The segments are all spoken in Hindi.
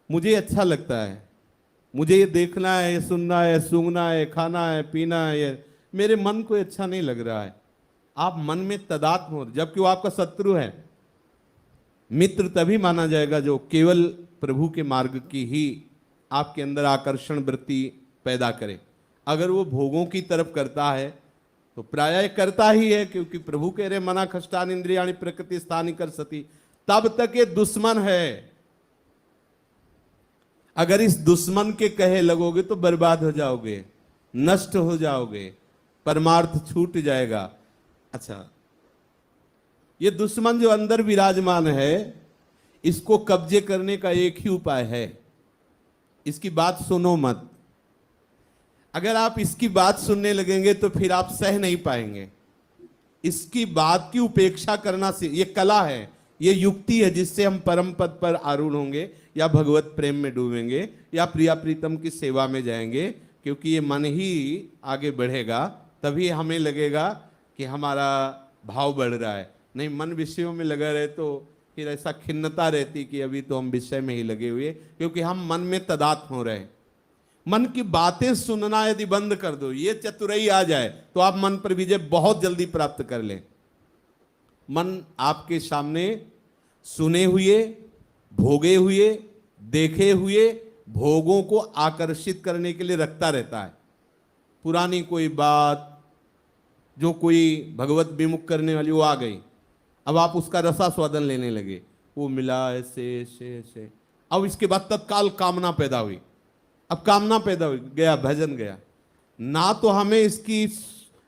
मुझे अच्छा लगता है, मुझे ये देखना है, ये सुनना है, सूंघना है, खाना है, पीना है, ये मेरे मन को अच्छा नहीं लग रहा है। आप मन में तदात्म हो, जबकि वो आपका शत्रु है। मित्र तभी माना जाएगा जो केवल प्रभु के मार्ग की ही आपके अंदर आकर्षण वृत्ति पैदा करे। अगर वो भोगों की तरफ करता है तो प्रायः करता ही है, क्योंकि प्रभु कह रहे मना खष्टान इंद्रियाणि प्रकृति स्थानी कर सती, तब तक ये दुश्मन है। अगर इस दुश्मन के कहे लगोगे तो बर्बाद हो जाओगे, नष्ट हो जाओगे, परमार्थ छूट जाएगा। अच्छा, ये दुश्मन जो अंदर विराजमान है, इसको कब्जे करने का एक ही उपाय है, इसकी बात सुनो मत। अगर आप इसकी बात सुनने लगेंगे तो फिर आप सह नहीं पाएंगे। इसकी बात की उपेक्षा करना से ये कला है, ये युक्ति है, जिससे हम परम पद पर आरूढ़ होंगे, या भगवत प्रेम में डूबेंगे, या प्रिया प्रीतम की सेवा में जाएंगे। क्योंकि ये मन ही आगे बढ़ेगा, तभी हमें लगेगा कि हमारा भाव बढ़ रहा है। नहीं, मन विषयों में लगा रहे तो फिर ऐसा खिन्नता रहती कि अभी तो हम विषय में ही लगे हुए, क्योंकि हम मन में तदात्म हो रहे हैं। मन की बातें सुनना यदि बंद कर दो, ये चतुराई आ जाए, तो आप मन पर विजय बहुत जल्दी प्राप्त कर लें। मन आपके सामने सुने हुए, भोगे हुए, देखे हुए भोगों को आकर्षित करने के लिए रखता रहता है। पुरानी कोई बात जो कोई भगवत विमुख करने वाली, वो आ गई, अब आप उसका रसास्वादन लेने लगे, वो मिला ऐसे ऐसे ऐसे, अब इसके बाद तत्काल कामना पैदा हुई। अब कामना पैदा हुई, गया भजन गया ना, तो हमें इसकी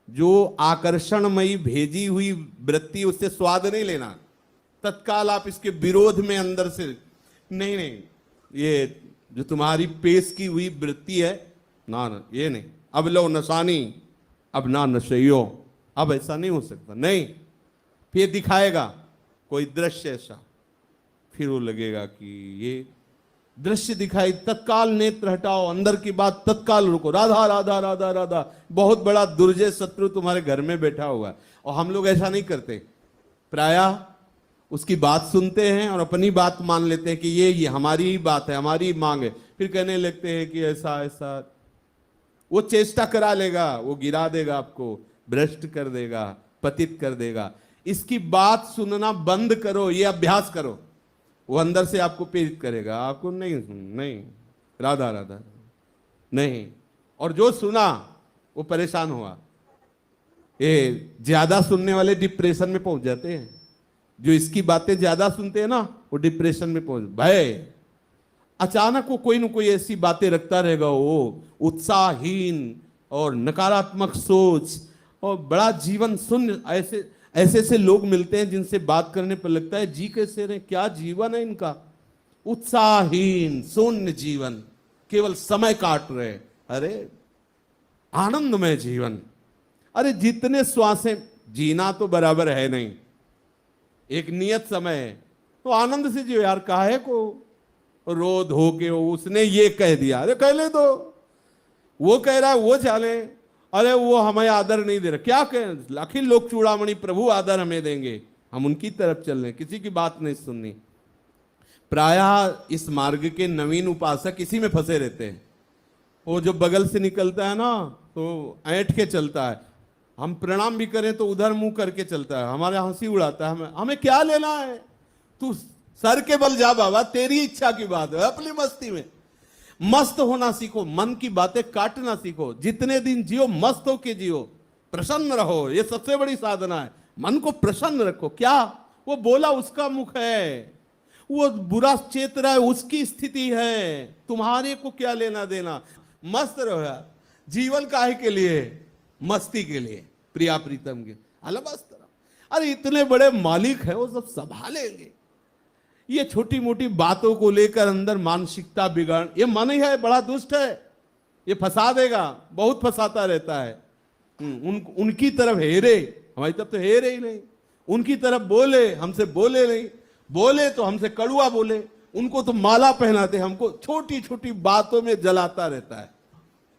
जो आकर्षणमयी भेजी हुई वृत्ति, उससे स्वाद नहीं लेना, तत्काल आप इसके विरोध में अंदर से नहीं नहीं, ये जो तुम्हारी पेश की हुई वृत्ति है ना, ना ये नहीं, अब लो नशानी, अब ना नशइयो, अब ऐसा नहीं हो सकता, नहीं। फिर दिखाएगा कोई दृश्य ऐसा, फिर वो लगेगा कि ये दृश्य दिखाई, तत्काल नेत्र हटाओ, अंदर की बात तत्काल रुको, राधा राधा राधा राधा। बहुत बड़ा दुर्जय शत्रु तुम्हारे घर में बैठा हुआ है, और हम लोग ऐसा नहीं करते। प्रायः उसकी बात सुनते हैं और अपनी बात मान लेते हैं कि ये हमारी ही बात है, हमारी मांग है, फिर कहने लगते हैं कि ऐसा ऐसा। वो चेष्टा करा लेगा, वो गिरा देगा आपको, भ्रष्ट कर देगा, पतित कर देगा। इसकी बात सुनना बंद करो, ये अभ्यास करो, वो अंदर से आपको प्रेरित करेगा। आपको नहीं नहीं राधा राधा नहीं, और जो सुना वो परेशान हुआ। ये ज्यादा सुनने वाले डिप्रेशन में पहुंच जाते हैं, जो इसकी बातें ज्यादा सुनते हैं ना, वो डिप्रेशन में पहुंच, भय अचानक वो कोई न कोई ऐसी बातें रखता रहेगा, वो उत्साहहीन और नकारात्मक सोच और बड़ा जीवन शून्य। ऐसे ऐसे लोग मिलते हैं जिनसे बात करने पर लगता है जी कैसे रहे, क्या जीवन है इनका, उत्साहहीन शून्य जीवन, केवल समय काट रहे। अरे आनंदमय जीवन, अरे जितने श्वासें जीना तो बराबर है नहीं, एक नियत समय है, तो आनंद से जियो यार, काहे को रो धो के हो। उसने ये कह दिया, अरे कह ले, तो वो कह रहा है वो चाले, अरे वो हमें आदर नहीं दे रहा, क्या कहें, लाखी लोग चूड़ामणि प्रभु आदर हमें देंगे, हम उनकी तरफ चल रहे, किसी की बात नहीं सुननी। प्रायः इस मार्ग के नवीन उपासक इसी में फंसे रहते हैं। वो जो बगल से निकलता है ना, तो ऐंठ के चलता है, हम प्रणाम भी करें तो उधर मुंह करके चलता है, हमारे हंसी उड़ाता है, हमें क्या लेना है, तू सर के बल जा बाबा, तेरी इच्छा की बात है, अपनी मस्ती में मस्त होना सीखो, मन की बातें काटना सीखो, जितने दिन जियो मस्त होके जियो, प्रसन्न रहो, ये सबसे बड़ी साधना है। मन को प्रसन्न रखो, क्या वो बोला उसका मुख है, वो बुरा चेत रहा है उसकी स्थिति है, तुम्हारे को क्या लेना देना। मस्त रहो यार, जीवन काहे के लिए, मस्ती के लिए, प्रिया प्रीतम के, अलमस्त रहो। अरे इतने बड़े मालिक है, वो सब संभालेंगे। ये छोटी मोटी बातों को लेकर अंदर मानसिकता बिगाड़, ये मन ही है बड़ा दुष्ट है, ये फंसा देगा, बहुत फंसाता रहता है। उनकी तरफ हेरे, हमारी तरफ तो हेरे ही नहीं, उनकी तरफ बोले, हमसे बोले नहीं, बोले तो हमसे कड़ुआ बोले, उनको तो माला पहनाते, हमको छोटी छोटी बातों में जलाता रहता है।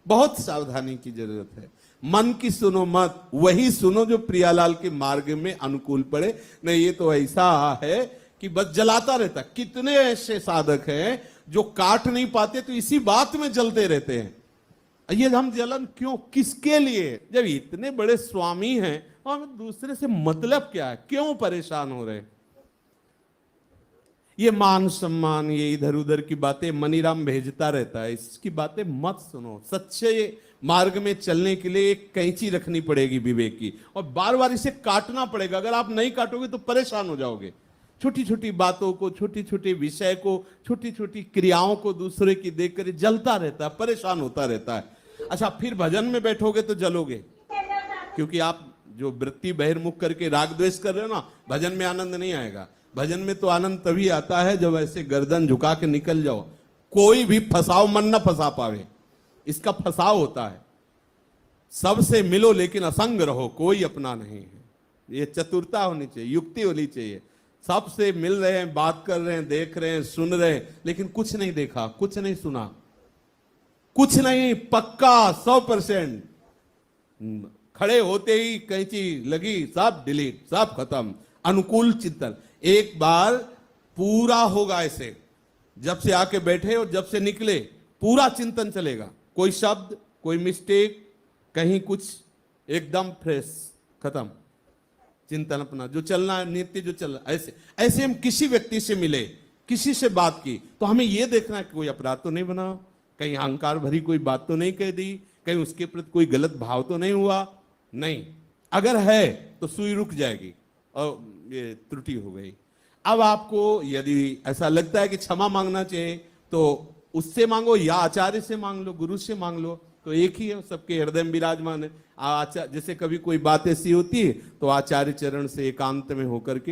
बहुत सावधानी की जरूरत है। मन की सुनो मत, वही सुनो जो प्रियालाल के मार्ग में अनुकूल पड़े। नहीं ये तो ऐसा है कि बस जलाता रहता। कितने ऐसे साधक हैं जो काट नहीं पाते तो इसी बात में जलते रहते हैं, ये हम जलन क्यों, किसके लिए? जब इतने बड़े स्वामी हैं और दूसरे से मतलब क्या है, क्यों परेशान हो रहे? ये मान सम्मान, ये इधर उधर की बातें मनीराम भेजता रहता है, इसकी बातें मत सुनो। सच्चे मार्ग में चलने के लिए एक कैंची रखनी पड़ेगी विवेक की, और बार बार इसे काटना पड़ेगा। अगर आप नहीं काटोगे तो परेशान हो जाओगे। छोटी छोटी बातों को, छोटी छोटी विषय को, छोटी छोटी क्रियाओं को दूसरे की देखकर जलता रहता है, परेशान होता रहता है। अच्छा, फिर भजन में बैठोगे तो जलोगे, क्योंकि आप जो वृत्ति बहिर्मुख करके राग द्वेष कर रहे हो ना, भजन में आनंद नहीं आएगा। भजन में तो आनंद तभी आता है जब ऐसे गर्दन झुका के निकल जाओ, कोई भी फंसाओ मन न फंसा पावे, इसका फंसाव होता है। सबसे मिलो लेकिन असंग रहो, कोई अपना नहीं है। ये चतुरता होनी चाहिए, युक्ति होनी चाहिए। सबसे मिल रहे हैं, बात कर रहे हैं, देख रहे हैं, सुन रहे हैं, लेकिन कुछ नहीं देखा, कुछ नहीं सुना, कुछ नहीं पक्का 100%। खड़े होते ही कैंची लगी, सब डिलीट, सब खत्म। अनुकूल चिंतन एक बार पूरा होगा ऐसे, जब से आके बैठे और जब से निकले पूरा चिंतन चलेगा। कोई शब्द, कोई मिस्टेक, कहीं कुछ, एकदम फ्रेश, खत्म चिंतन अपना जो चलना है, नित्य जो चल रहा। ऐसे ऐसे हम किसी व्यक्ति से मिले, किसी से बात की, तो हमें यह देखना है कि कोई अपराध तो नहीं बना, कहीं अहंकार भरी कोई बात तो नहीं कह दी, कहीं उसके प्रति कोई गलत भाव तो नहीं हुआ। नहीं, अगर है तो सुई रुक जाएगी और ये त्रुटि हो गई। अब आपको यदि ऐसा लगता है कि क्षमा मांगना चाहिए तो उससे मांगो या आचार्य से मांग लो, गुरु से मांग लो, तो एक ही है, सबके हृदय में विराजमान है। आचार्य जैसे कभी कोई बात ऐसी होती है तो आचार्य चरण से एकांत में होकर के